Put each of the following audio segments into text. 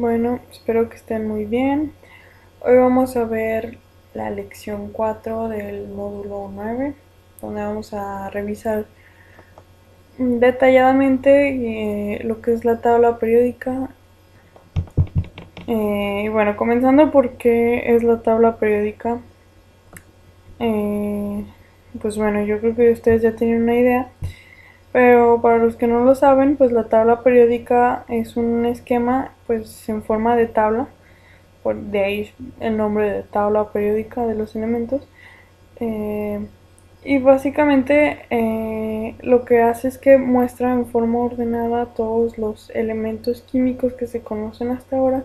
Bueno, espero que estén muy bien. Hoy vamos a ver la lección 4 del módulo 9, donde vamos a revisar detalladamente lo que es la tabla periódica. Y bueno, comenzando por qué es la tabla periódica. Eh, pues bueno, yo creo que ustedes ya tienen una idea. Pero para los que no lo saben, pues la tabla periódica es un esquema pues en forma de tabla, por de ahí el nombre de tabla periódica de los elementos. Eh, y básicamente lo que hace es que muestra en forma ordenada todos los elementos químicos que se conocen hasta ahora,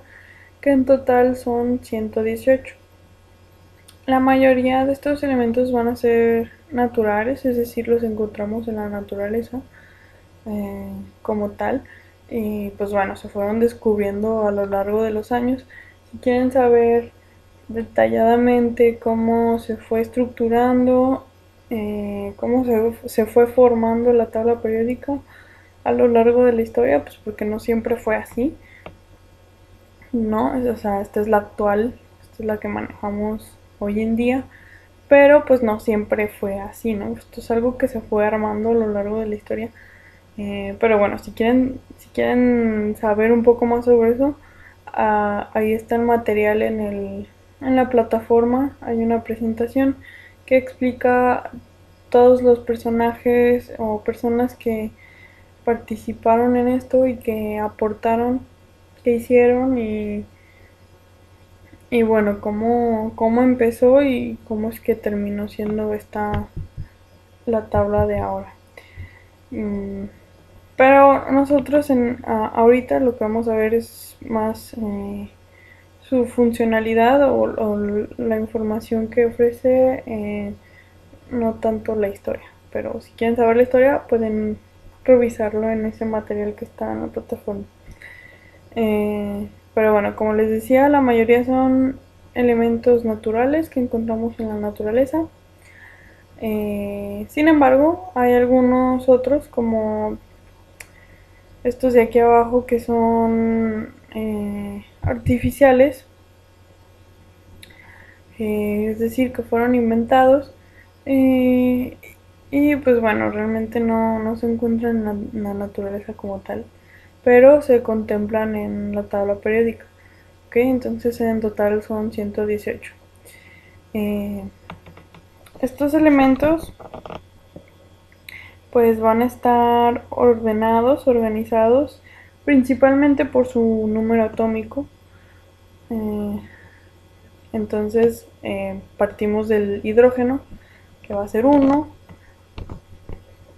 que en total son 118. La mayoría de estos elementos van a ser naturales, es decir, los encontramos en la naturaleza como tal. Y pues bueno, se fueron descubriendo a lo largo de los años. Si quieren saber detalladamente cómo se fue estructurando, cómo se fue formando la tabla periódica a lo largo de la historia, pues porque no siempre fue así, ¿no? O sea, esta es la actual, esta es la que manejamos hoy en día, pero pues no siempre fue así, ¿no? Esto es algo que se fue armando a lo largo de la historia. Pero bueno, si quieren saber un poco más sobre eso, ahí está el material en la plataforma. Hay una presentación que explica todos los personajes o personas que participaron en esto y que aportaron, que hicieron y bueno, cómo empezó y cómo es que terminó siendo esta la tabla de ahora. Mm, Pero nosotros ahorita lo que vamos a ver es más su funcionalidad o la información que ofrece, no tanto la historia. Pero si quieren saber la historia pueden revisarlo en ese material que está en la plataforma. Pero bueno, como les decía, la mayoría son elementos naturales que encontramos en la naturaleza. Sin embargo, hay algunos otros como estos de aquí abajo que son artificiales, es decir, que fueron inventados, eh, y pues bueno, realmente no se encuentran en la naturaleza como tal, pero se contemplan en la tabla periódica. ¿Ok? Entonces en total son 118. Eh, Estos elementos pues van a estar ordenados, organizados, principalmente por su número atómico. Eh, Entonces partimos del hidrógeno, que va a ser 1,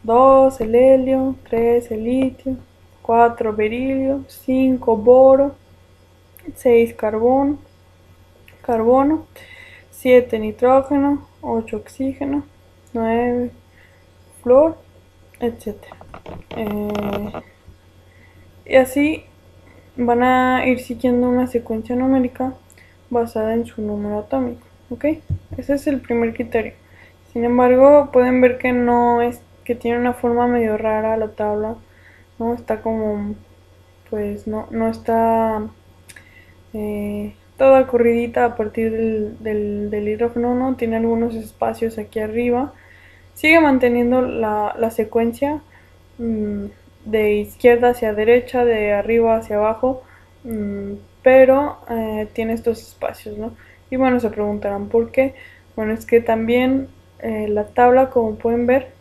2 el helio, 3 el litio, 4 berilio, 5 boro, 6 carbono, 7 nitrógeno, 8 oxígeno, 9 flor, etcétera. Y así van a ir siguiendo una secuencia numérica basada en su número atómico. ¿Ok? Ese es el primer criterio. Sin embargo, pueden ver que no es, que tiene una forma medio rara la tabla, ¿no? Está como, pues no está toda corridita a partir del hidrógeno, ¿no? Tiene algunos espacios aquí arriba. Sigue manteniendo la secuencia, mmm, de izquierda hacia derecha, de arriba hacia abajo, pero tiene estos espacios, ¿no? Y bueno, se preguntarán por qué. Bueno, es que también la tabla, como pueden ver,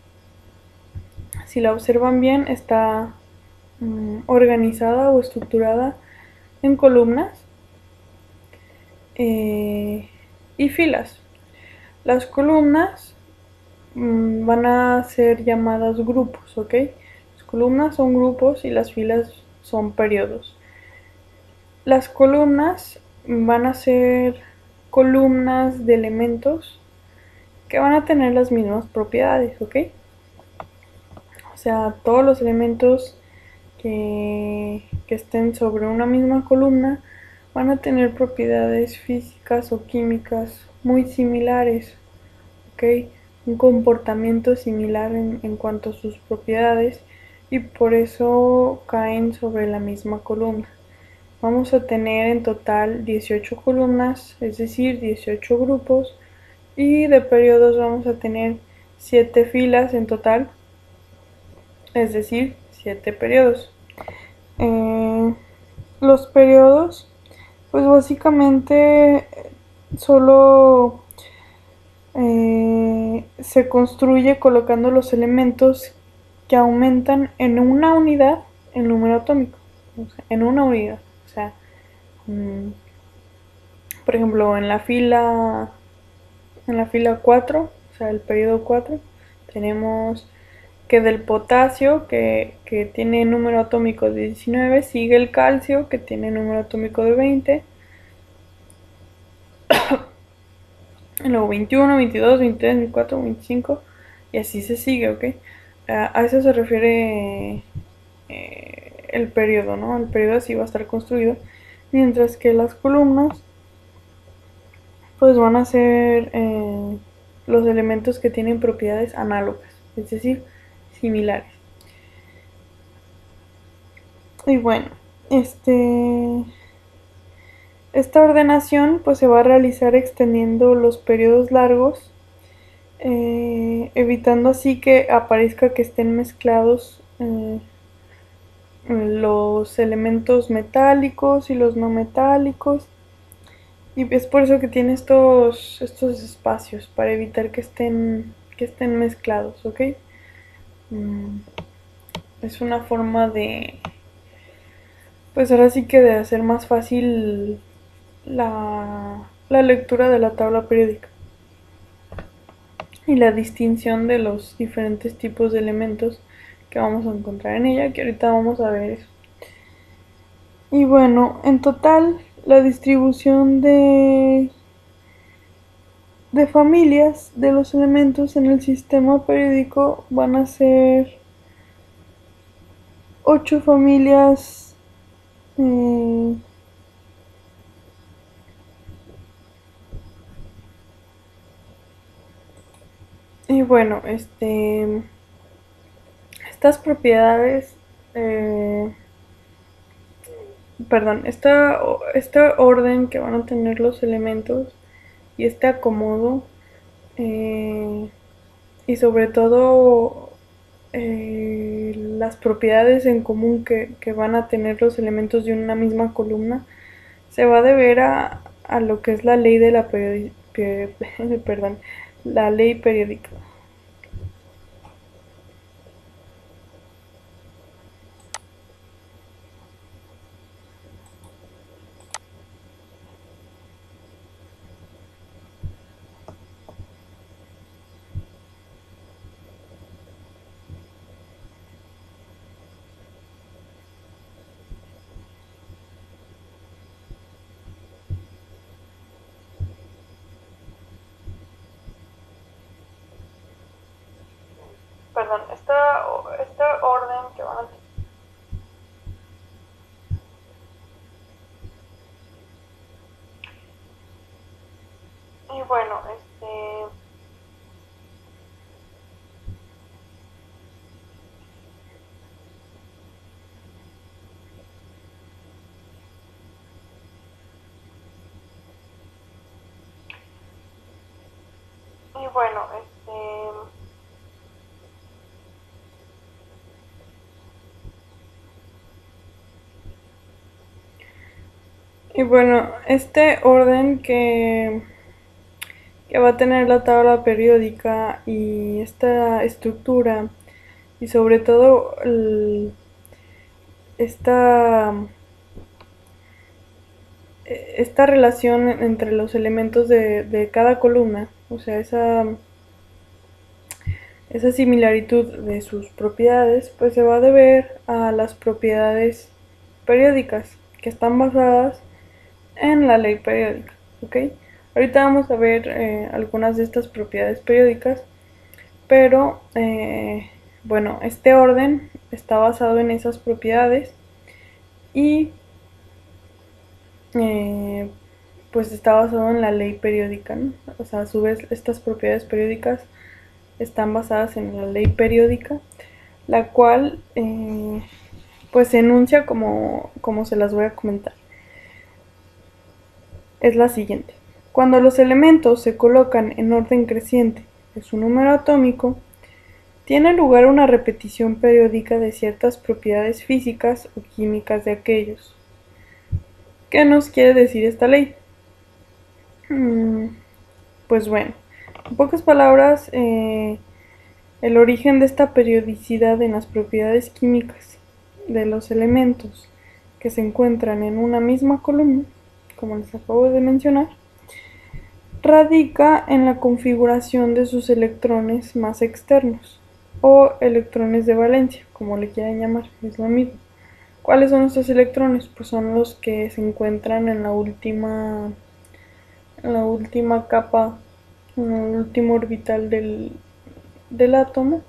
si la observan bien, está organizada o estructurada en columnas y filas. Las columnas van a ser llamadas grupos, ¿ok? Las columnas son grupos y las filas son periodos. Las columnas van a ser columnas de elementos que van a tener las mismas propiedades, ¿ok? O sea, todos los elementos que estén sobre una misma columna van a tener propiedades físicas o químicas muy similares, ¿ok? Un comportamiento similar en cuanto a sus propiedades y por eso caen sobre la misma columna. vamos a tener en total 18 columnas, es decir, 18 grupos, y de periodos vamos a tener 7 filas en total, es decir, 7 periodos. Los periodos, pues básicamente solo se construye colocando los elementos que aumentan en una unidad el número atómico, o sea, en una unidad. O sea, por ejemplo, en la fila 4, o sea, el periodo 4, tenemos que del potasio, que tiene número atómico de 19, sigue el calcio, que tiene número atómico de 20, luego 21, 22, 23, 24, 25, y así se sigue, ¿ok? A eso se refiere el periodo, ¿no? El periodo así va a estar construido, mientras que las columnas pues van a ser los elementos que tienen propiedades análogas, es decir, similares. Y bueno, esta ordenación pues se va a realizar extendiendo los periodos largos, evitando así que aparezca que estén mezclados los elementos metálicos y los no metálicos. Y es por eso que tiene estos espacios, para evitar que estén mezclados, ¿ok? Es una forma de, pues ahora sí que de hacer más fácil la lectura de la tabla periódica y la distinción de los diferentes tipos de elementos que vamos a encontrar en ella, que ahorita vamos a ver eso. Y bueno, en total la distribución de familias de los elementos en el sistema periódico van a ser 8 familias y bueno, estas propiedades, perdón, este orden que van a tener los elementos y este acomodo, y sobre todo las propiedades en común que van a tener los elementos de una misma columna, se va a deber a lo que es la ley de la perdón, la ley periódica. Perdón, este orden que van a tener. Y bueno, y bueno, y bueno, este orden que va a tener la tabla periódica y esta estructura, y sobre todo esta esta relación entre los elementos de cada columna, o sea, esa similaritud de sus propiedades, pues se va a deber a las propiedades periódicas que están basadas en la ley periódica, ¿ok? Ahorita vamos a ver algunas de estas propiedades periódicas, pero bueno, este orden está basado en esas propiedades y pues está basado en la ley periódica, ¿no? O sea, a su vez estas propiedades periódicas están basadas en la ley periódica, la cual pues se enuncia como se las voy a comentar. es la siguiente. Cuando los elementos se colocan en orden creciente de su número atómico, tiene lugar una repetición periódica de ciertas propiedades físicas o químicas de aquellos. ¿Qué nos quiere decir esta ley? Pues bueno, en pocas palabras, el origen de esta periodicidad en las propiedades químicas de los elementos que se encuentran en una misma columna, como les acabo de mencionar, radica en la configuración de sus electrones más externos, o electrones de valencia, como le quieran llamar, es lo mismo. ¿Cuáles son estos electrones? Pues son los que se encuentran en la última capa, en el último orbital del átomo,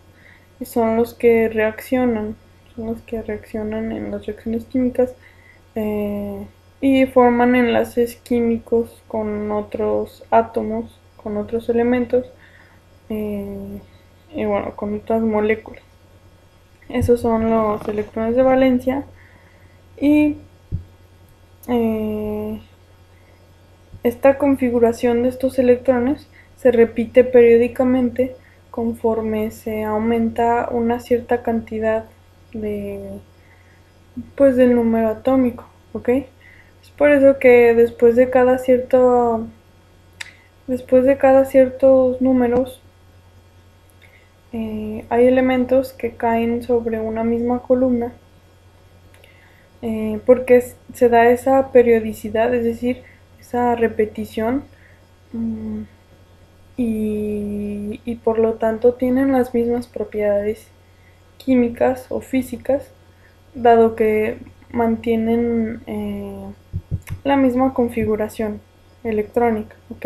y son los que reaccionan en las reacciones químicas, y forman enlaces químicos con otros átomos, con otros elementos, y bueno, con otras moléculas. Esos son los electrones de valencia. Y esta configuración de estos electrones se repite periódicamente conforme se aumenta una cierta cantidad del número atómico, ¿ok? Es por eso que después de cada ciertos números, hay elementos que caen sobre una misma columna, porque se da esa periodicidad, es decir, esa repetición, y por lo tanto tienen las mismas propiedades químicas o físicas, dado que mantienen la misma configuración electrónica, ¿ok?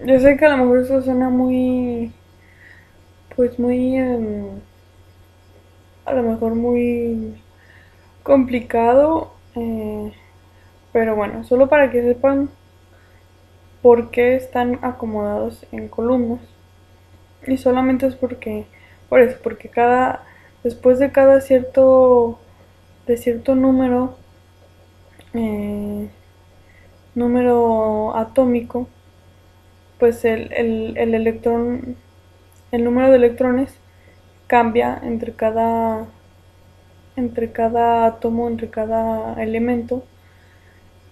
Yo sé que a lo mejor eso suena muy, pues muy, a lo mejor muy complicado, pero bueno, solo para que sepan por qué están acomodados en columnas. Y solamente es porque después de cada cierto número, eh, número atómico, pues el número de electrones cambia entre cada átomo, entre cada elemento,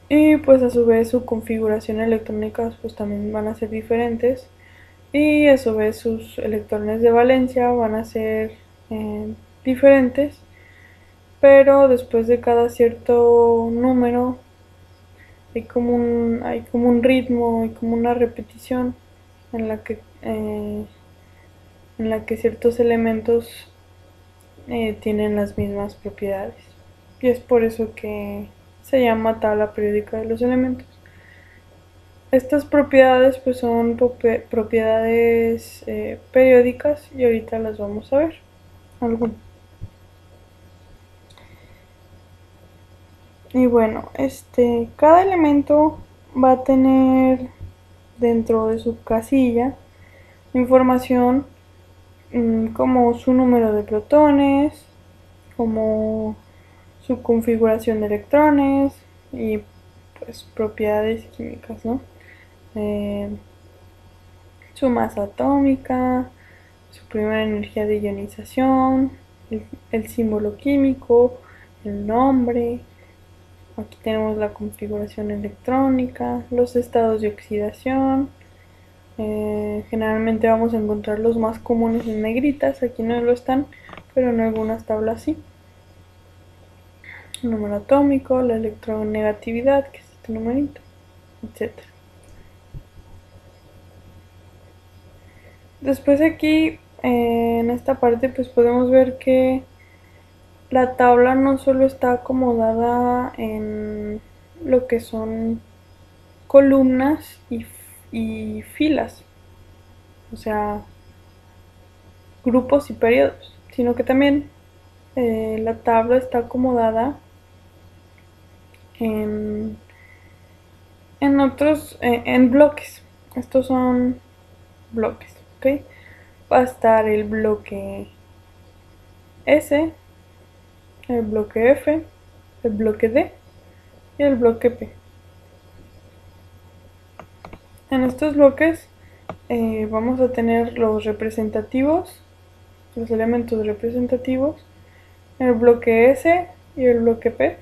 y pues a su vez su configuración electrónica pues también van a ser diferentes, y a su vez sus electrones de valencia van a ser diferentes, pero después de cada cierto número hay como un ritmo, hay como una repetición en la que ciertos elementos tienen las mismas propiedades. Y es por eso que se llama tabla periódica de los elementos. Estas propiedades pues son propiedades periódicas, y ahorita las vamos a ver algunas. Y bueno, cada elemento va a tener dentro de su casilla información, como su número de protones, como su configuración de electrones y pues propiedades químicas, ¿no? Su masa atómica, su primera energía de ionización, el símbolo químico, el nombre. Aquí tenemos la configuración electrónica, los estados de oxidación. Generalmente vamos a encontrar los más comunes en negritas, aquí no lo están, pero en algunas tablas sí. El número atómico, la electronegatividad, que es este numerito, etc. Después aquí, en esta parte, pues podemos ver que la tabla no solo está acomodada en lo que son columnas y filas, o sea, grupos y periodos, sino que también la tabla está acomodada en en bloques. Estos son bloques, ¿ok? Va a estar el bloque S, el bloque F, el bloque D y y el bloque P. En estos bloques vamos a tener los representativos, los elementos representativos, el bloque S y el bloque P,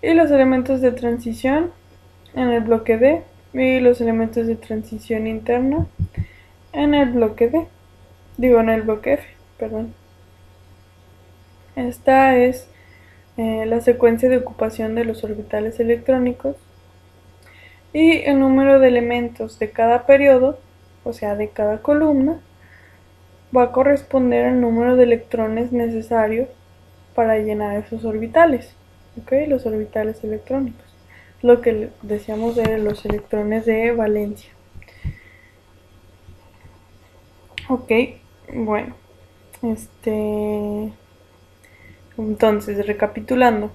y los elementos de transición en el bloque D y los elementos de transición interna en el bloque en el bloque F, perdón. Esta es la secuencia de ocupación de los orbitales electrónicos, y el número de elementos de cada periodo, o sea de cada columna, va a corresponder al número de electrones necesarios para llenar esos orbitales, los orbitales electrónicos, lo que decíamos de los electrones de valencia. Bueno, entonces, recapitulando,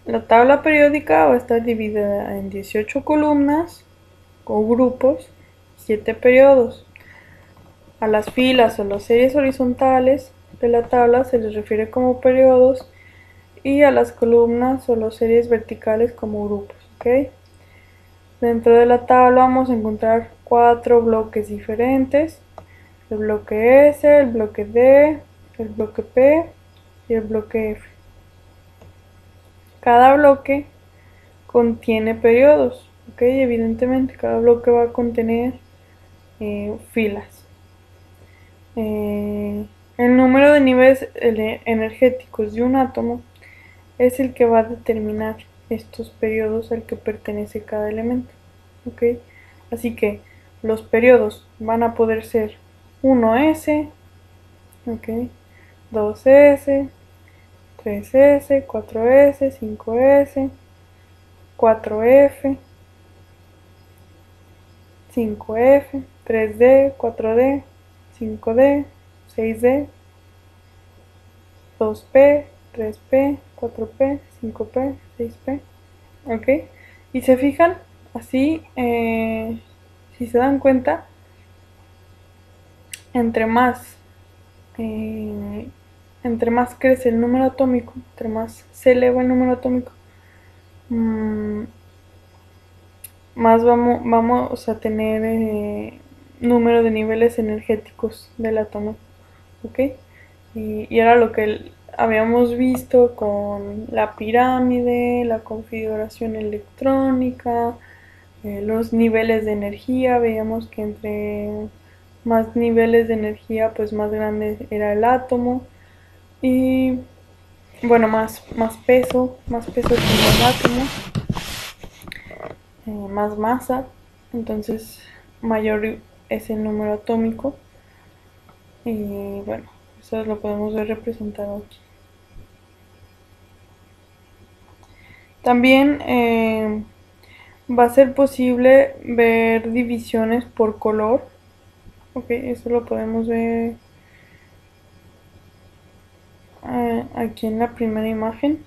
la tabla periódica va a estar dividida en 18 columnas o grupos, 7 periodos. A las filas o las series horizontales de la tabla se les refiere como periodos, y a las columnas o las series verticales como grupos. Dentro de la tabla vamos a encontrar 4 bloques diferentes: el bloque S, el bloque D, el bloque P y el bloque F. Cada bloque contiene periodos, evidentemente cada bloque va a contener filas. El número de niveles energéticos de un átomo es el que va a determinar estos periodos al que pertenece cada elemento. Así que los periodos van a poder ser 1s, 2s, 3s, 4s, 5s, 4f, 5f, 3d, 4d, 5d, 6d, 2p, 3p, 4p, 5p, 6p. Y se fijan, así, si se dan cuenta, entre más crece el número atómico, entre más se eleva el número atómico, más vamos a tener número de niveles energéticos del átomo. Y era lo que habíamos visto con la pirámide, la configuración electrónica, los niveles de energía. Veíamos que entre más niveles de energía, pues más grande era el átomo, y bueno, más peso tiene el átomo, más masa, entonces mayor es el número atómico. Y bueno, eso lo podemos ver representado aquí. También va a ser posible ver divisiones por color. Eso lo podemos ver aquí en la primera imagen.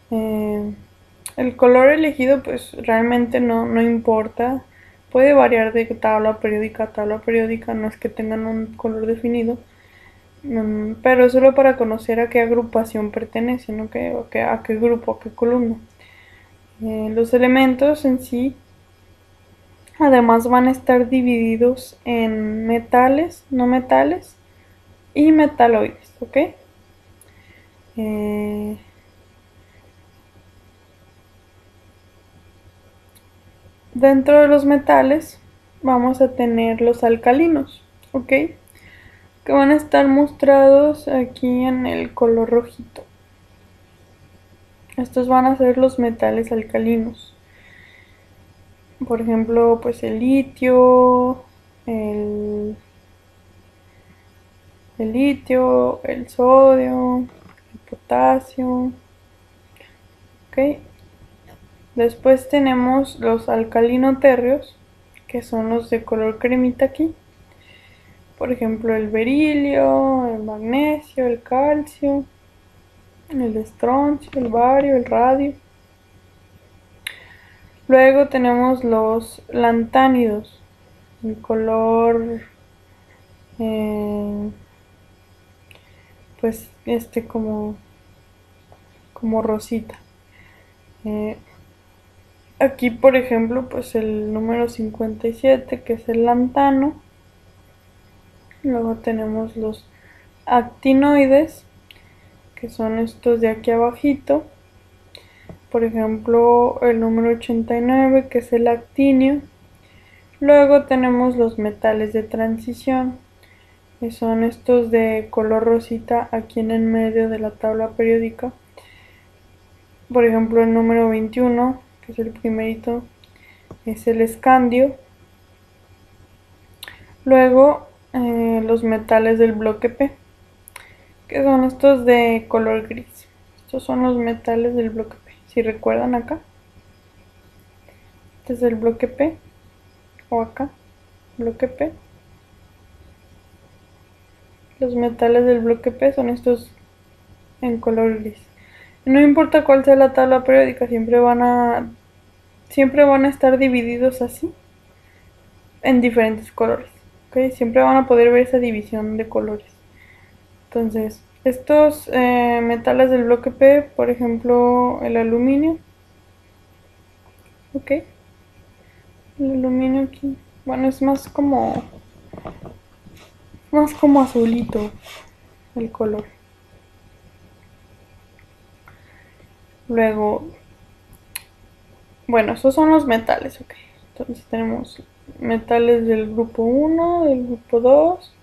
El color elegido pues realmente no importa. Puede variar de tabla periódica a tabla periódica, no es que tengan un color definido. Pero solo para conocer a qué agrupación pertenece, ¿no? A qué grupo, a qué columna. Los elementos en sí además van a estar divididos en metales, no metales y metaloides. Dentro de los metales vamos a tener los alcalinos, que van a estar mostrados aquí en el color rojito. Estos van a ser los metales alcalinos. Por ejemplo, pues el litio, el sodio, el potasio. Después tenemos los alcalinotérreos, que son los de color cremita aquí. Por ejemplo, el berilio, el magnesio, el calcio, el estroncio, el bario, el radio. Luego tenemos los lantánidos, el color pues como rosita. Eh, Aquí, por ejemplo, pues el número 57, que es el lantano. Luego tenemos los actinoides, que son estos de aquí abajito. Por ejemplo, el número 89, que es el actinio. Luego tenemos los metales de transición, que son estos de color rosita aquí en el medio de la tabla periódica. Por ejemplo, el número 21, que es el primerito, es el escandio. Luego los metales del bloque P, que son estos de color gris. Estos son los metales del bloque P. Si recuerdan acá, este es el bloque P, o acá, bloque P. Los metales del bloque P son estos en color gris. No importa cuál sea la tabla periódica, siempre van a estar divididos así, en diferentes colores. ¿Okay? Siempre van a poder ver esa división de colores. Entonces, estos metales del bloque P, por ejemplo, el aluminio. Ok. El aluminio aquí. Bueno, es más como azulito el color. Luego, bueno, esos son los metales, ok. Entonces tenemos metales del grupo 1, del grupo 2,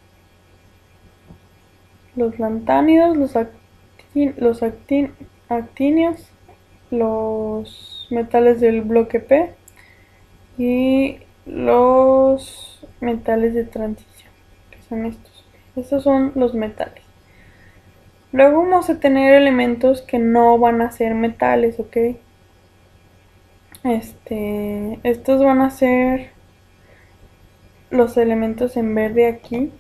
los lantánidos, los actinios, los metales del bloque P y los metales de transición, que son estos. Estos son los metales. Luego vamos a tener elementos que no van a ser metales, ¿ok? Estos van a ser los elementos en verde aquí.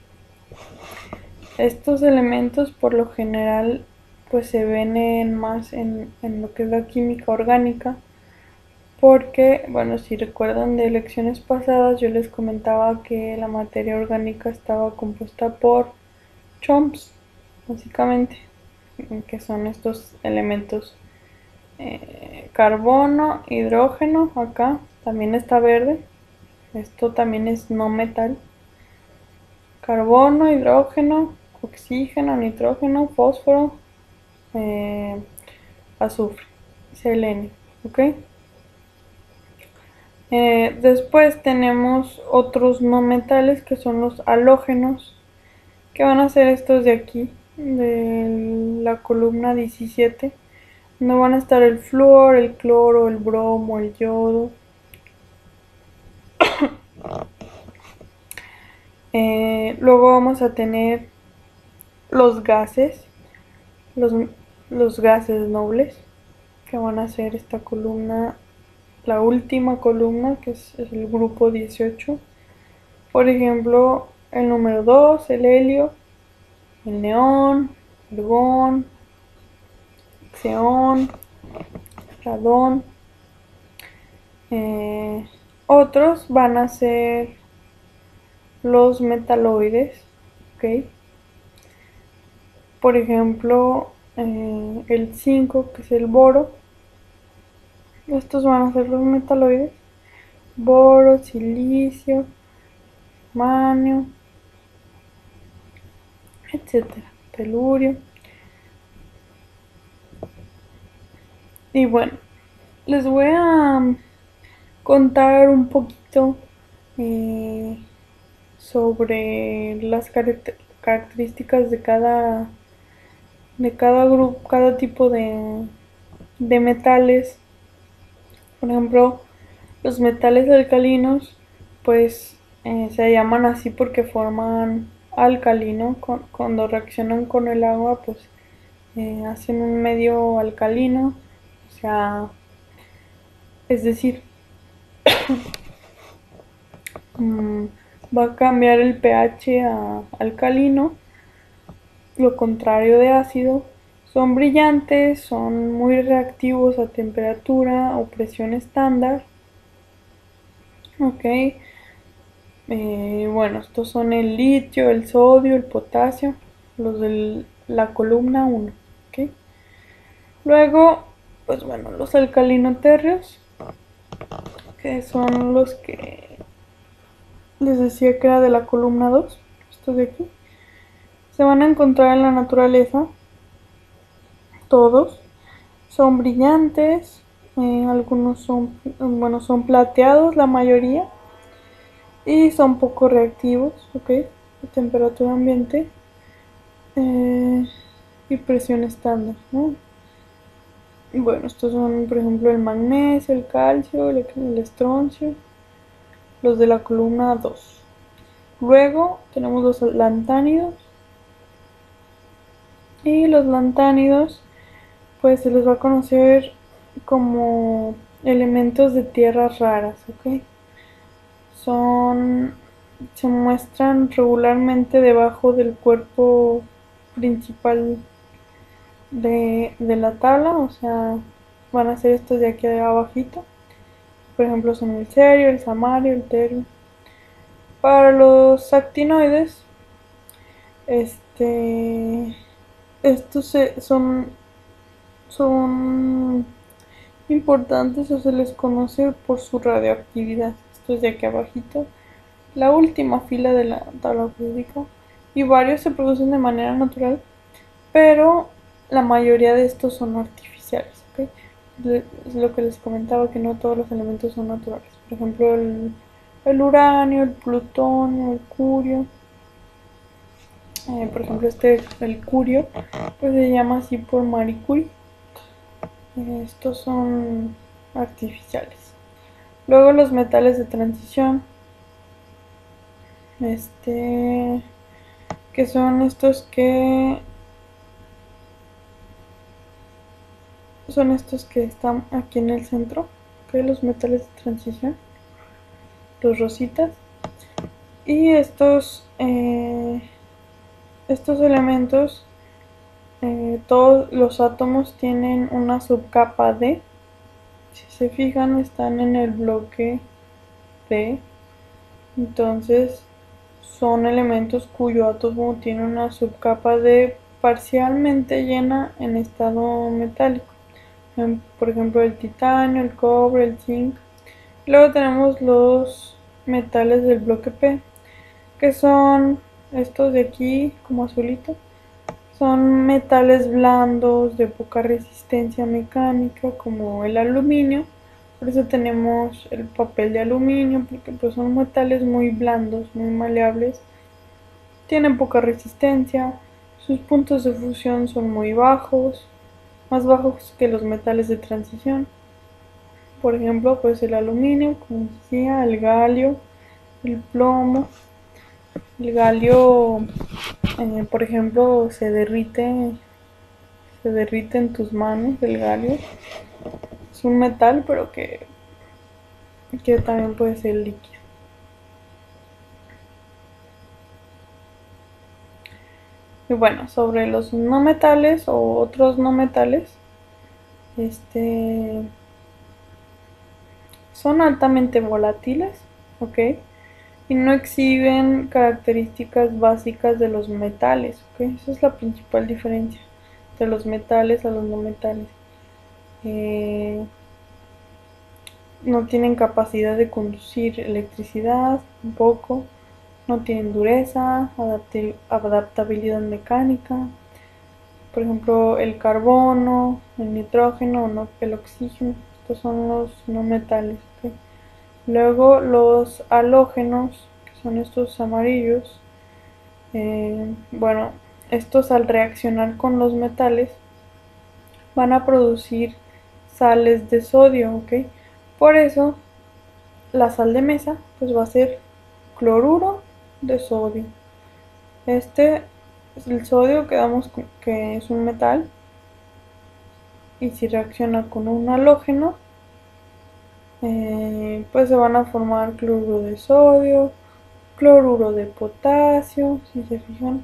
Estos elementos por lo general pues se ven más en lo que es la química orgánica, porque, bueno, si recuerdan de lecciones pasadas, yo les comentaba que la materia orgánica estaba compuesta por chomps, básicamente, que son estos elementos. Carbono, hidrógeno, acá también está verde, esto también es no metal. Carbono, hidrógeno, oxígeno, nitrógeno, fósforo, azufre, selenio, ¿ok? Después tenemos otros no metales que son los halógenos, que van a ser estos de aquí, de la columna 17, donde van a estar el flúor, el cloro, el bromo, el yodo. Luego vamos a tener los gases, los gases nobles, que van a ser esta columna, la última columna, que es el grupo 18. Por ejemplo, el número 2, el helio, el neón, argón, xeón, radón. Otros van a ser los metaloides, ¿ok? Por ejemplo, el 5, que es el boro. Estos van a ser los metaloides: boro, silicio, manio, etcétera, telurio. Y bueno, les voy a contar un poquito sobre las características de cada grupo, cada tipo de metales. Por ejemplo, los metales alcalinos pues se llaman así porque forman alcalino. Cuando reaccionan con el agua pues hacen un medio alcalino, o sea, es decir, va a cambiar el pH a alcalino, lo contrario de ácido. Son brillantes, son muy reactivos a temperatura o presión estándar. Ok, bueno, estos son el litio, el sodio, el potasio, los de la columna 1. ¿Okay? Luego pues bueno, los alcalinoterrios, que son los que les decía que era de la columna 2, estos de aquí, se van a encontrar en la naturaleza. Todos son brillantes, algunos son, bueno, son plateados la mayoría, y son poco reactivos, ok, de temperatura ambiente y presión estándar, ¿no? Bueno, estos son, por ejemplo, el magnesio, el calcio, el estroncio, los de la columna 2. Luego tenemos los lantánidos, y los lantánidos pues se les va a conocer como elementos de tierras raras, ¿ok? Se muestran regularmente debajo del cuerpo principal de la tabla, o sea, van a ser estos de aquí abajito. Por ejemplo, son el cerio, el samario, el terio. Para los actinoides, estos son importantes, o se les conoce por su radioactividad. Esto es de aquí abajito, la última fila de la tabla periódica, y varios se producen de manera natural, pero la mayoría de estos son artificiales, ¿okay? Es lo que les comentaba, que no todos los elementos son naturales. Por ejemplo, el uranio, el plutonio, el curio. Por ejemplo, el curio, pues se llama así por Marie Curie. Estos son artificiales. Luego los metales de transición, que son estos que están aquí en el centro, ¿okay? Los metales de transición, los rositas. Y estos elementos, todos los átomos tienen una subcapa D. Si se fijan, están en el bloque D. Entonces son elementos cuyo átomo tiene una subcapa D parcialmente llena en estado metálico. Por ejemplo, el titanio, el cobre, el zinc. Luego tenemos los metales del bloque P, que son estos de aquí, como azulito. Son metales blandos de poca resistencia mecánica, como el aluminio. Por eso tenemos el papel de aluminio, porque pues son metales muy blandos, muy maleables. Tienen poca resistencia, sus puntos de fusión son muy bajos, más bajos que los metales de transición. Por ejemplo, pues el aluminio, como decía, el galio, el plomo. El galio, por ejemplo, se derrite en tus manos. El galio es un metal, pero que también puede ser líquido. Y bueno, sobre los no metales o otros no metales, son altamente volátiles, ¿ok? Y no exhiben características básicas de los metales, ¿ok? Esa es la principal diferencia de los metales a los no metales. No tienen capacidad de conducir electricidad, tampoco. No tienen dureza, adaptabilidad mecánica. Por ejemplo, el carbono, el nitrógeno, el oxígeno. Estos son los no metales, ¿okay? Luego los halógenos, que son estos amarillos. Bueno, estos al reaccionar con los metales van a producir sales de sodio, ¿ok? Por eso la sal de mesa pues va a ser cloruro de sodio. El sodio, quedamos que es un metal, y si reacciona con un halógeno, pues se van a formar cloruro de sodio, cloruro de potasio. Si se fijan,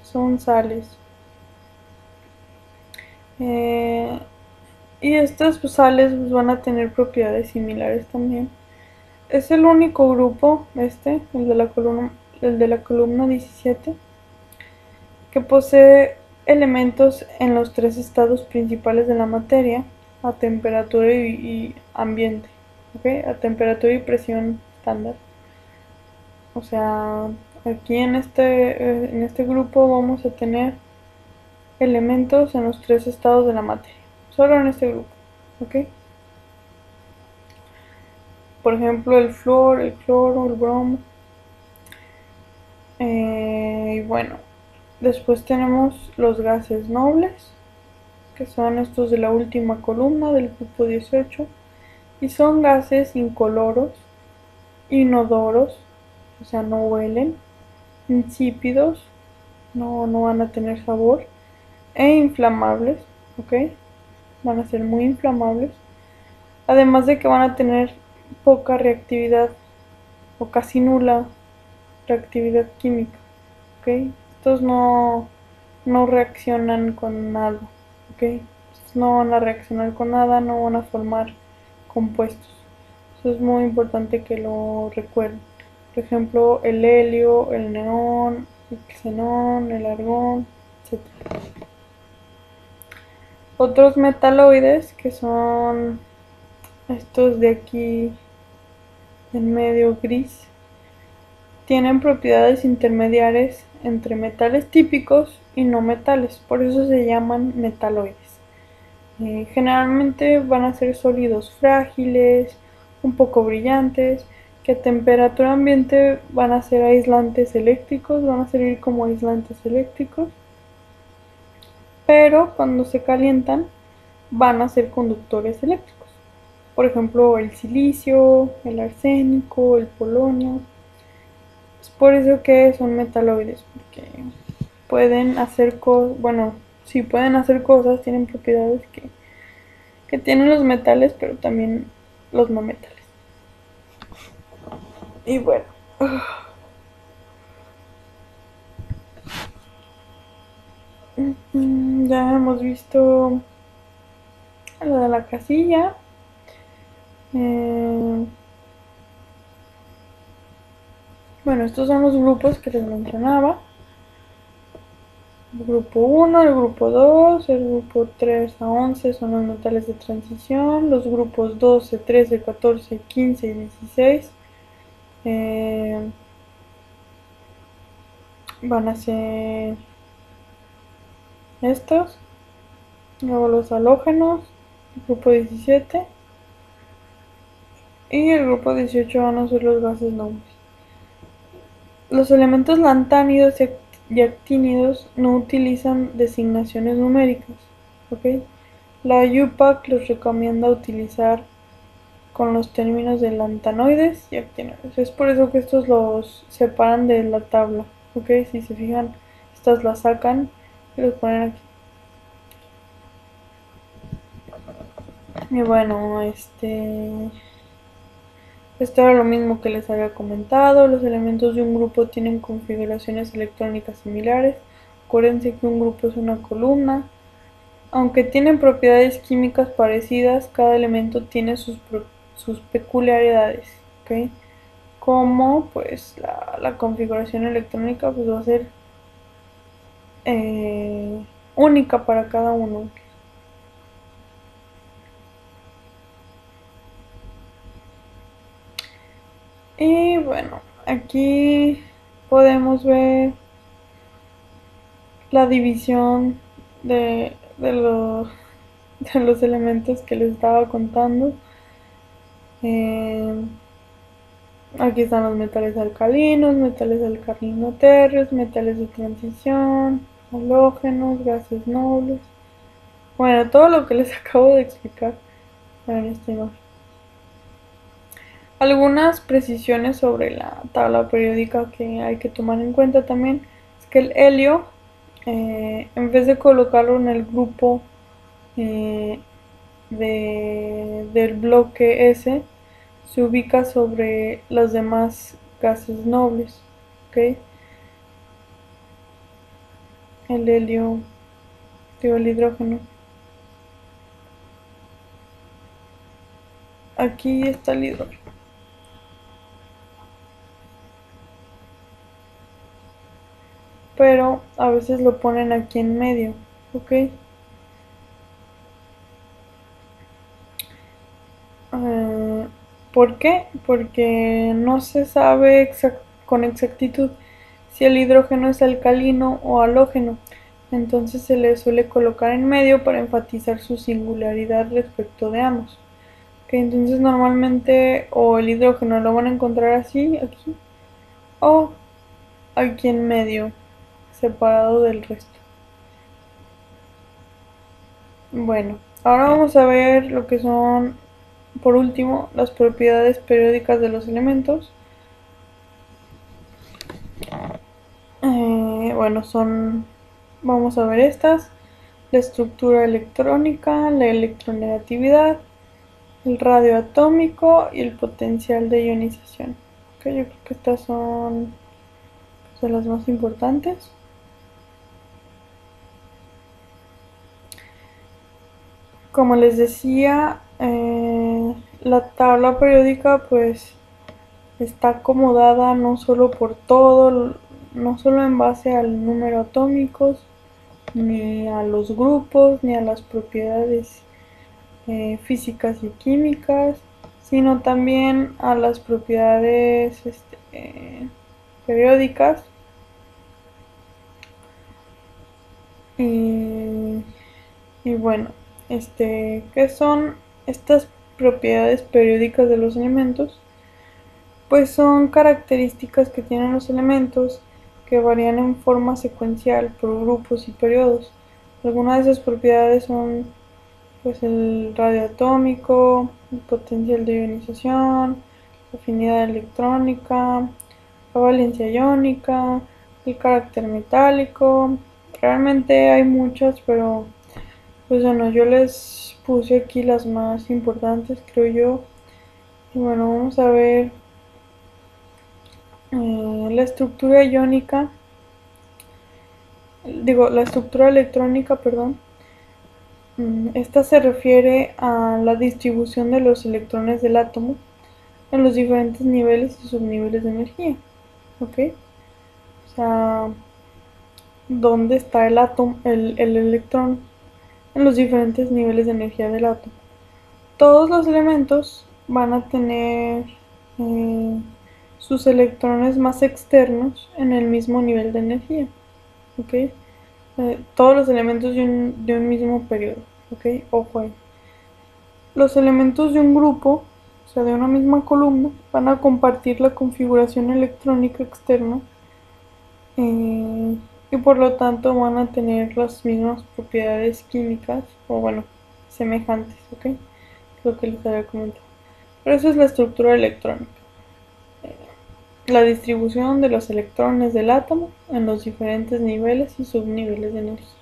son sales. Y estas sales pues, van a tener propiedades similares también. Es el único grupo, el de la columna 17, que posee elementos en los tres estados principales de la materia, a temperatura y ambiente, ¿ok? A temperatura y presión estándar. O sea, aquí en este grupo vamos a tener elementos en los tres estados de la materia, solo en este grupo, ¿ok? Por ejemplo, el flúor, el cloro, el bromo. Y bueno, después tenemos los gases nobles, que son estos de la última columna del grupo 18, y son gases incoloros, inodoros, o sea, no huelen, insípidos, no van a tener sabor, e inflamables, ¿ok? Van a ser muy inflamables, además de que van a tener poca reactividad o casi nula reactividad química, ¿ok? Estos no reaccionan con nada, ¿ok? No van a reaccionar con nada, no van a formar compuestos. Eso es muy importante que lo recuerden. Por ejemplo, el helio, el neón, el xenón, el argón, etc. Otros metaloides que son estos de aquí en medio gris tienen propiedades intermediarias entre metales típicos y no metales, por eso se llaman metaloides. Generalmente van a ser sólidos frágiles, un poco brillantes, que a temperatura ambiente van a ser aislantes eléctricos, van a servir como aislantes eléctricos, pero cuando se calientan van a ser conductores eléctricos. Por ejemplo, el silicio, el arsénico, el polonio. Es por eso que son metaloides, porque pueden hacer cosas, bueno, sí pueden hacer cosas, tienen propiedades que tienen los metales, pero también los no metales. Y bueno, ya hemos visto lo de la casilla. Bueno, estos son los grupos que les mencionaba. El grupo 1, el grupo 2, el grupo 3 a 11 son los metales de transición, los grupos 12, 13, 14, 15 y 16 van a ser estos, luego los halógenos, el grupo 17 y el grupo 18 van a ser los gases nobles. Los elementos lantánidos y actínidos no utilizan designaciones numéricas, ¿ok? La UPAC los recomienda utilizar con los términos de lantanoides y actinoides. Es por eso que estos los separan de la tabla, ¿ok? Si se fijan, estas las sacan y los ponen aquí. Y bueno, esto era lo mismo que les había comentado. Los elementos de un grupo tienen configuraciones electrónicas similares. Acuérdense que un grupo es una columna. Aunque tienen propiedades químicas parecidas, cada elemento tiene sus peculiaridades, ¿ok? Como pues la configuración electrónica pues va a ser eh, única para cada uno. Y bueno, aquí podemos ver la división de los elementos que les estaba contando. Eh, Aquí están los metales alcalinos, metales alcalino-terres, metales de transición, halógenos, gases nobles. Bueno, todo lo que les acabo de explicar en esta imagen. Algunas precisiones sobre la tabla periódica que hay que tomar en cuenta también es que el helio, en vez de colocarlo en el grupo eh, del bloque S, se ubica sobre los demás gases nobles, ¿ok? El helio, digo, el hidrógeno. Aquí está el hidrógeno. Pero a veces lo ponen aquí en medio, ¿ok? ¿Por qué? Porque no se sabe con exactitud si el hidrógeno es alcalino o halógeno, entonces se le suele colocar en medio para enfatizar su singularidad respecto de ambos. Okay, entonces normalmente o el hidrógeno lo van a encontrar así, aquí, o aquí en medio, separado del resto. Bueno, ahora vamos a ver lo que son, por último, las propiedades periódicas de los elementos. Bueno, vamos a ver estas: la estructura electrónica, la electronegatividad, el radio atómico y el potencial de ionización. Okay, yo creo que estas son de las más importantes. Como les decía, la tabla periódica pues está acomodada no solo por todo, no solo en base al número atómicos, ni a los grupos, ni a las propiedades físicas y químicas, sino también a las propiedades periódicas. Y bueno, ¿qué son estas propiedades periódicas de los elementos? Pues son características que tienen los elementos que varían en forma secuencial por grupos y periodos. Algunas de esas propiedades son pues el radio atómico, el potencial de ionización, la afinidad electrónica, la valencia iónica, el carácter metálico. Realmente hay muchas, pero pues bueno, yo les puse aquí las más importantes, creo yo. Y bueno, vamos a ver la estructura iónica, la estructura electrónica, perdón. Esta se refiere a la distribución de los electrones del átomo en los diferentes niveles y subniveles de energía. ¿Ok? O sea, ¿dónde está el átomo, el electrón en los diferentes niveles de energía del átomo? Todos los elementos van a tener sus electrones más externos en el mismo nivel de energía. ¿Ok? Todos los elementos de un mismo periodo. ¿Ok? Ojo ahí. Los elementos de un grupo, o sea, de una misma columna, van a compartir la configuración electrónica externa y por lo tanto van a tener las mismas propiedades químicas, o bueno, semejantes, ¿ok? Lo que les había comentado. Pero eso es la estructura electrónica. La distribución de los electrones del átomo en los diferentes niveles y subniveles de energía.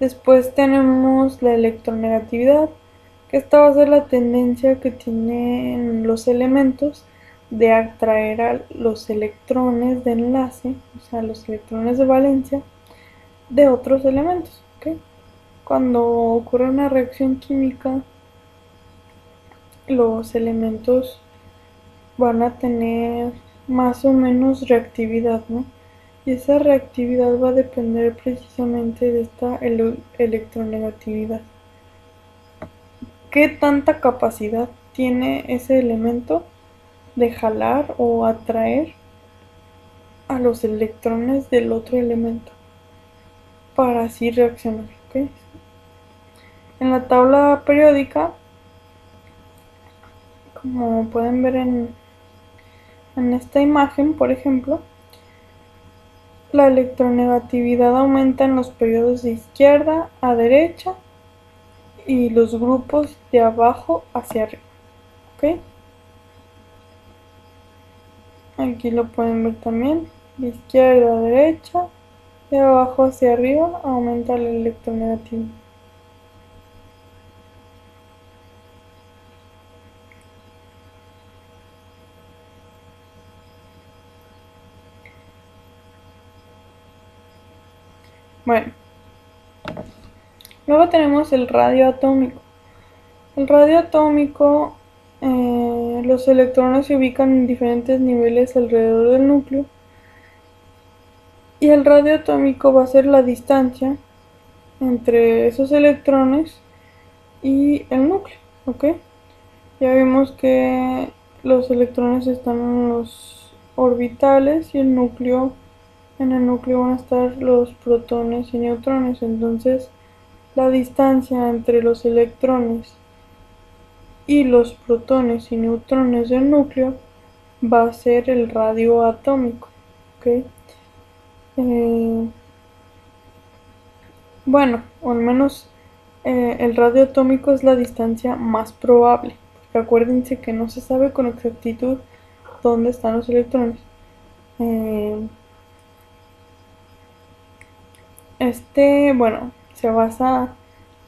Después tenemos la electronegatividad, que esta va a ser la tendencia que tienen los elementos de atraer a los electrones de enlace, o sea, los electrones de valencia de otros elementos. ¿Okay? Cuando ocurre una reacción química, los elementos van a tener más o menos reactividad, ¿no? Y esa reactividad va a depender precisamente de esta electronegatividad. ¿Qué tanta capacidad tiene ese elemento de jalar o atraer a los electrones del otro elemento para así reaccionar? ¿Okay? En la tabla periódica, como pueden ver en esta imagen, por ejemplo, la electronegatividad aumenta en los periodos de izquierda a derecha y los grupos de abajo hacia arriba. ¿Ok? Aquí lo pueden ver también, de izquierda a derecha, de abajo hacia arriba aumenta la electronegatividad. Bueno, luego tenemos el radio atómico. El radio atómico, los electrones se ubican en diferentes niveles alrededor del núcleo y el radio atómico va a ser la distancia entre esos electrones y el núcleo, ¿ok? Ya vimos que los electrones están en los orbitales y en el núcleo van a estar los protones y neutrones. Entonces, la distancia entre los electrones y los protones y neutrones del núcleo va a ser el radio atómico. ¿Okay? Bueno, o al menos el radio atómico es la distancia más probable. Porque acuérdense que no se sabe con exactitud dónde están los electrones. Bueno, se basa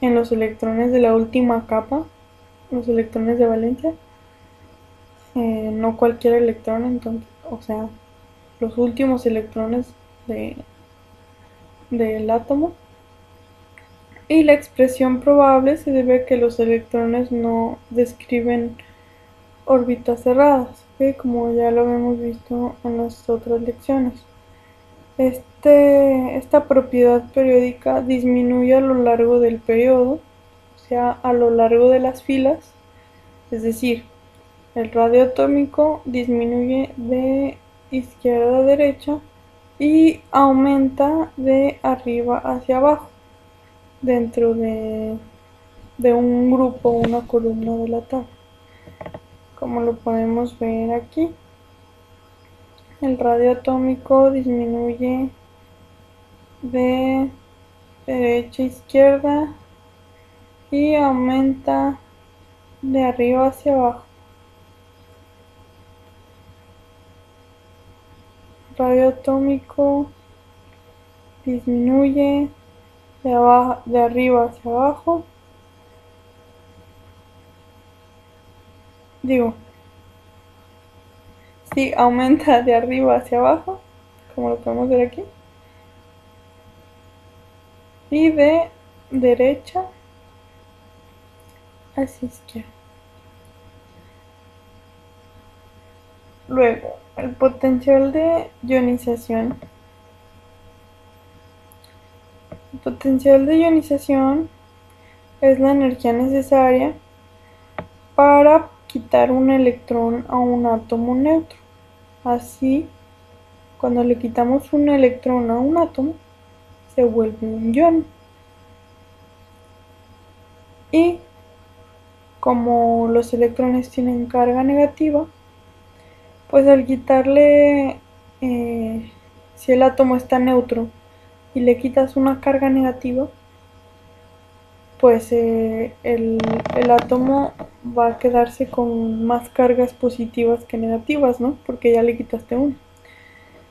en los electrones de la última capa, los electrones de valencia, no cualquier electrón, entonces, o sea, los últimos electrones de, del átomo. Y la expresión probable se debe a que los electrones no describen órbitas cerradas, ¿okay? Como ya lo hemos visto en las otras lecciones. Esta propiedad periódica disminuye a lo largo del periodo, o sea, a lo largo de las filas, es decir, el radio atómico disminuye de izquierda a derecha y aumenta de arriba hacia abajo dentro de un grupo, una columna de la tabla, como lo podemos ver aquí. El radio atómico disminuye de derecha a izquierda y aumenta de arriba hacia abajo. El radio atómico disminuye de arriba hacia abajo. Sí, aumenta de arriba hacia abajo, como lo podemos ver aquí. Y de derecha hacia izquierda. Luego, el potencial de ionización. El potencial de ionización es la energía necesaria para quitar un electrón a un átomo neutro. Así, cuando le quitamos un electrón a un átomo, se vuelve un ion. Y como los electrones tienen carga negativa, pues al quitarle, si el átomo está neutro y le quitas una carga negativa, pues el átomo va a quedarse con más cargas positivas que negativas, ¿no? Porque ya le quitaste una.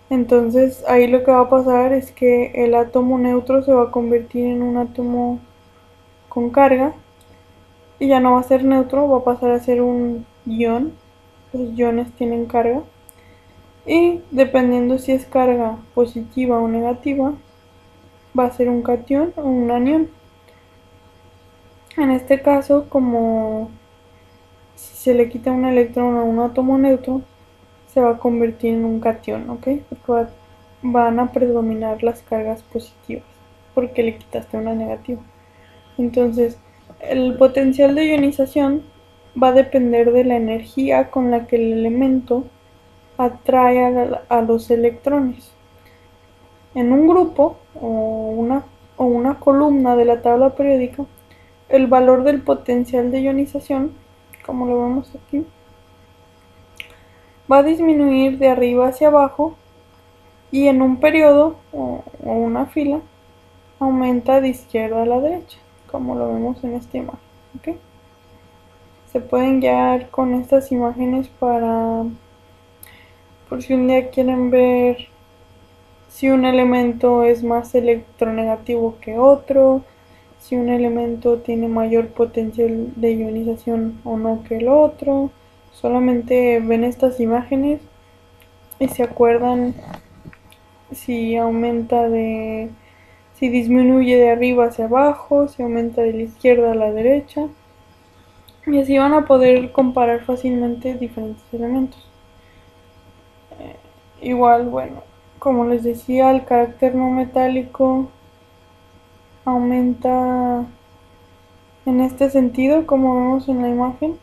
Entonces ahí lo que va a pasar es que el átomo neutro se va a convertir en un átomo con carga y ya no va a ser neutro, va a pasar a ser un ion. Los iones tienen carga y dependiendo si es carga positiva o negativa, va a ser un catión o un anión. En este caso, como si se le quita un electrón a un átomo neutro, se va a convertir en un catión, ¿ok? Porque van a predominar las cargas positivas, porque le quitaste una negativa. Entonces, el potencial de ionización va a depender de la energía con la que el elemento atrae a los electrones. En un grupo o una columna de la tabla periódica, el valor del potencial de ionización, como lo vemos aquí, va a disminuir de arriba hacia abajo y en un periodo o una fila aumenta de izquierda a la derecha, como lo vemos en esta imagen. ¿Okay? Se pueden guiar con estas imágenes por si un día quieren ver si un elemento es más electronegativo que otro, si un elemento tiene mayor potencial de ionización o no que el otro. Solamente ven estas imágenes y se acuerdan si si disminuye de arriba hacia abajo, si aumenta de la izquierda a la derecha. Y así van a poder comparar fácilmente diferentes elementos. Igual, bueno, como les decía, el carácter no metálico aumenta en este sentido, como vemos en la imagen.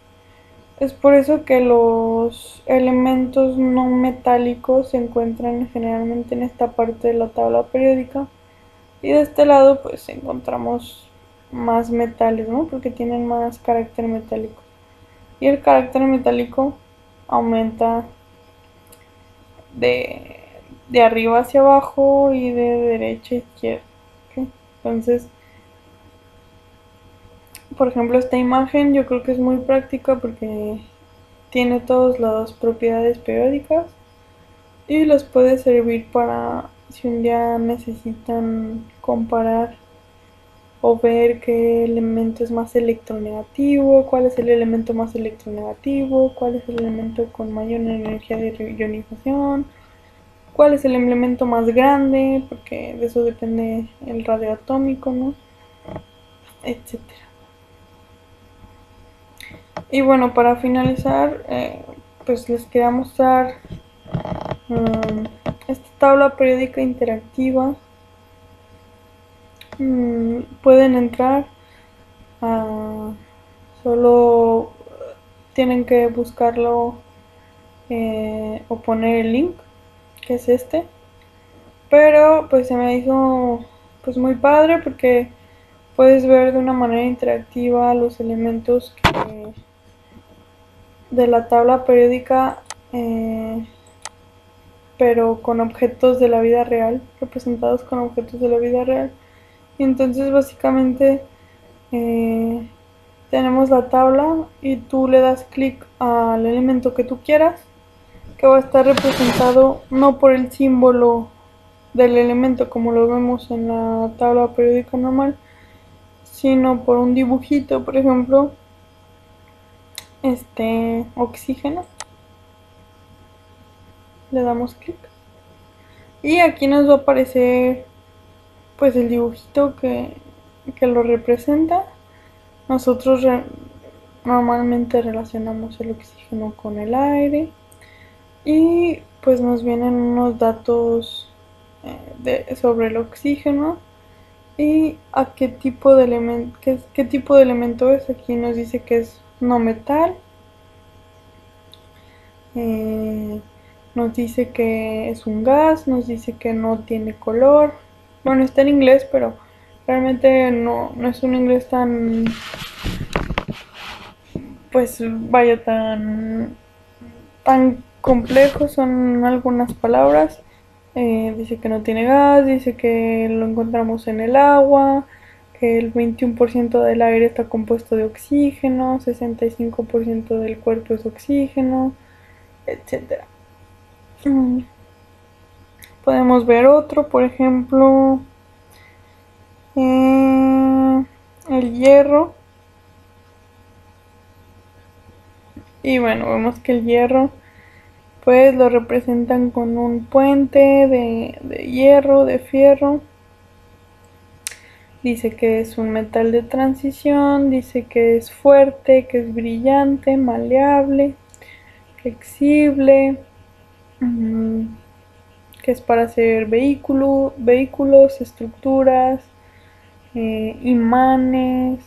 Es por eso que los elementos no metálicos se encuentran generalmente en esta parte de la tabla periódica, y de este lado pues encontramos más metales, ¿no? Porque tienen más carácter metálico. Y el carácter metálico aumenta de, de arriba hacia abajo y de derecha a izquierda. ¿Okay? Entonces, por ejemplo, esta imagen yo creo que es muy práctica porque tiene todas las propiedades periódicas y les puede servir para si un día necesitan comparar o ver qué elemento es más electronegativo, cuál es el elemento más electronegativo, cuál es el elemento con mayor energía de ionización, cuál es el elemento más grande, porque de eso depende el radio atómico, ¿no? Etcétera. Y bueno, para finalizar, pues les quería mostrar esta tabla periódica interactiva. Pueden entrar, solo tienen que buscarlo o poner el link, que es este. Pero pues se me hizo pues muy padre porque puedes ver de una manera interactiva los elementos de la tabla periódica, pero con objetos de la vida real, representados con objetos de la vida real. Y entonces básicamente tenemos la tabla y tú le das clic al elemento que tú quieras, que va a estar representado no por el símbolo del elemento como lo vemos en la tabla periódica normal, sino por un dibujito. Por ejemplo, oxígeno, le damos clic y aquí nos va a aparecer pues el dibujito que lo representa. Nosotros normalmente relacionamos el oxígeno con el aire y pues nos vienen unos datos sobre el oxígeno y a qué tipo de elemento, qué tipo de elemento es. Aquí nos dice que es no metal, nos dice que es un gas, nos dice que no tiene color. Bueno, está en inglés, pero realmente no es un inglés tan, pues vaya, tan complejo. Son algunas palabras. Dice que no tiene gas, dice que lo encontramos en el agua, que el 21% del aire está compuesto de oxígeno, 65% del cuerpo es oxígeno, etcétera. Podemos ver otro, por ejemplo, el hierro. Y bueno, vemos que el hierro pues lo representan con un puente de hierro, de fierro. Dice que es un metal de transición, dice que es fuerte, que es brillante, maleable, flexible, que es para hacer vehículos, estructuras, imanes,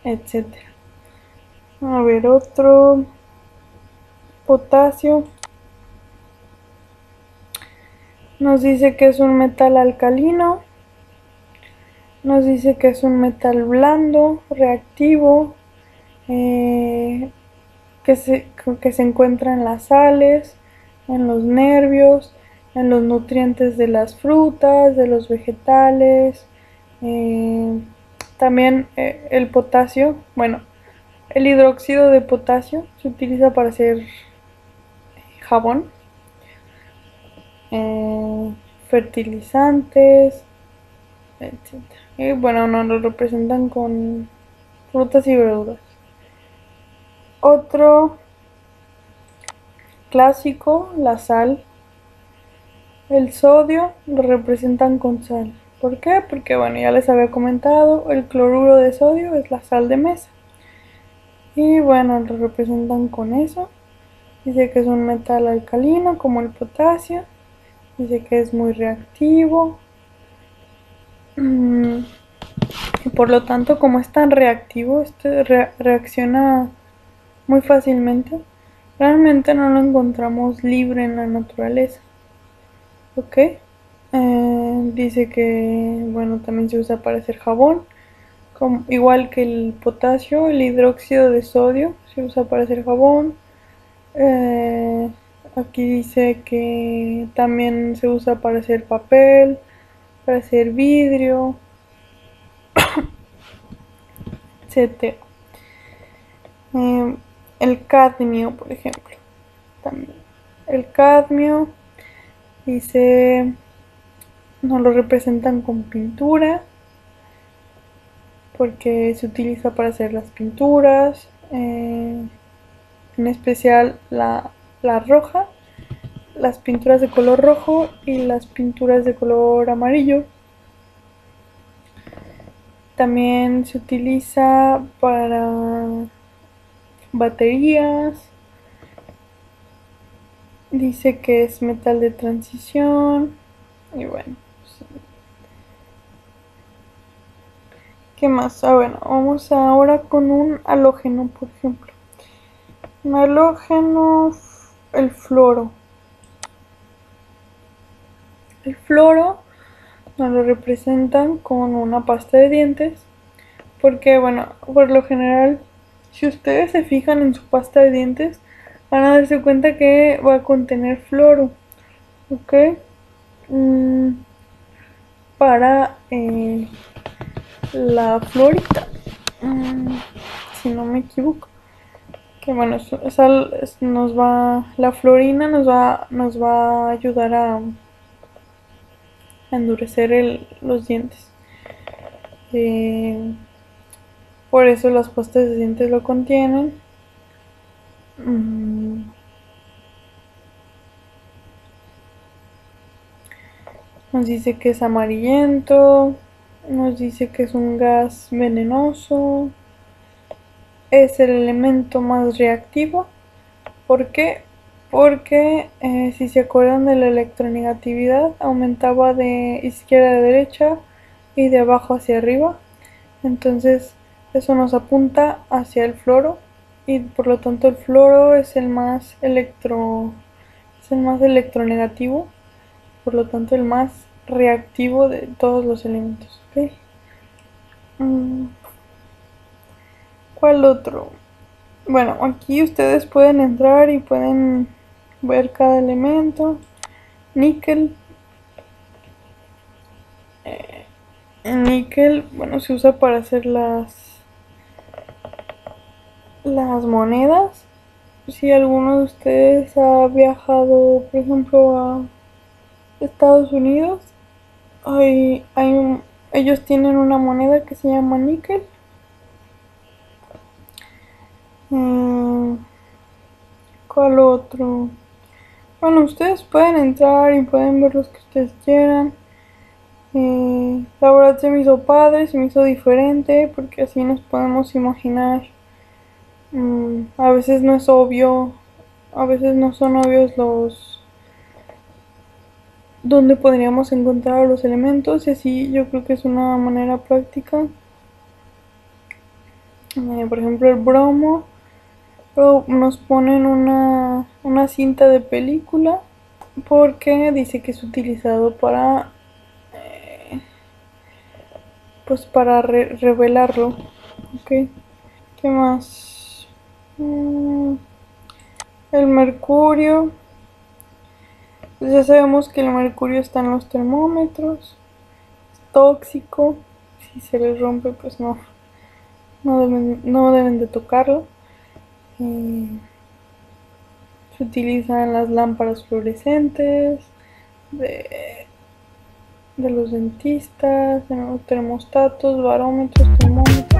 etcétera. A ver, otro, potasio. Nos dice que es un metal alcalino, nos dice que es un metal blando, reactivo, que se encuentra en las sales, en los nervios, en los nutrientes de las frutas, de los vegetales. También el potasio, bueno, el hidróxido de potasio se utiliza para hacer jabón, fertilizantes, etc. Y bueno, nos lo representan con frutas y verduras. Otro clásico, la sal. El sodio lo representan con sal. ¿Por qué? Porque bueno, ya les había comentado, el cloruro de sodio es la sal de mesa. Y bueno, lo representan con eso. Dice que es un metal alcalino como el potasio. Dice que es muy reactivo. Por lo tanto, como es tan reactivo, reacciona muy fácilmente. Realmente no lo encontramos libre en la naturaleza. ¿Ok? Dice que, bueno, también se usa para hacer jabón. Igual que el potasio, el hidróxido de sodio se usa para hacer jabón. Aquí dice que también se usa para hacer papel, para hacer vidrio, etc. El cadmio, por ejemplo, también. El cadmio dice, nos lo representan con pintura, porque se utiliza para hacer las pinturas, en especial la roja, las pinturas de color rojo y las pinturas de color amarillo. También se utiliza para baterías. Dice que es metal de transición. Y bueno, pues, ¿qué más? Bueno, vamos ahora con un halógeno, por ejemplo. Un halógeno, el floro. El floro nos lo representan con una pasta de dientes, porque bueno, por lo general, si ustedes se fijan en su pasta de dientes, van a darse cuenta que va a contener floro, ¿ok? Para la florita, si no me equivoco. Que bueno, la florina nos va a ayudar a endurecer los dientes. Por eso las pastas de dientes lo contienen. Nos dice que es amarillento, nos dice que es un gas venenoso, es el elemento más reactivo. ¿Por qué? Porque si se acuerdan de la electronegatividad, aumentaba de izquierda a derecha y de abajo hacia arriba. Entonces eso nos apunta hacia el floro, y por lo tanto el floro es el más electronegativo, por lo tanto el más reactivo de todos los elementos. ¿Okay? ¿Cuál otro? Bueno, aquí ustedes pueden entrar y pueden ver cada elemento. Níquel. El níquel, bueno, se usa para hacer las monedas. Si alguno de ustedes ha viajado, por ejemplo, a Estados Unidos, ellos tienen una moneda que se llama níquel. ¿Cuál otro? Bueno, ustedes pueden entrar y pueden ver los que ustedes quieran. La verdad se me hizo padre, se me hizo diferente, porque así nos podemos imaginar. A veces no es obvio, a veces no son obvios donde podríamos encontrar los elementos, y así yo creo que es una manera práctica. Por ejemplo, el bromo, nos ponen una cinta de película, porque dice que es utilizado para pues para revelarlo. Ok, ¿qué más? El mercurio, pues ya sabemos que el mercurio está en los termómetros, es tóxico, si se les rompe pues no deben de tocarlo. Se utiliza en las lámparas fluorescentes de los dentistas, en los termostatos, barómetros, termómetros.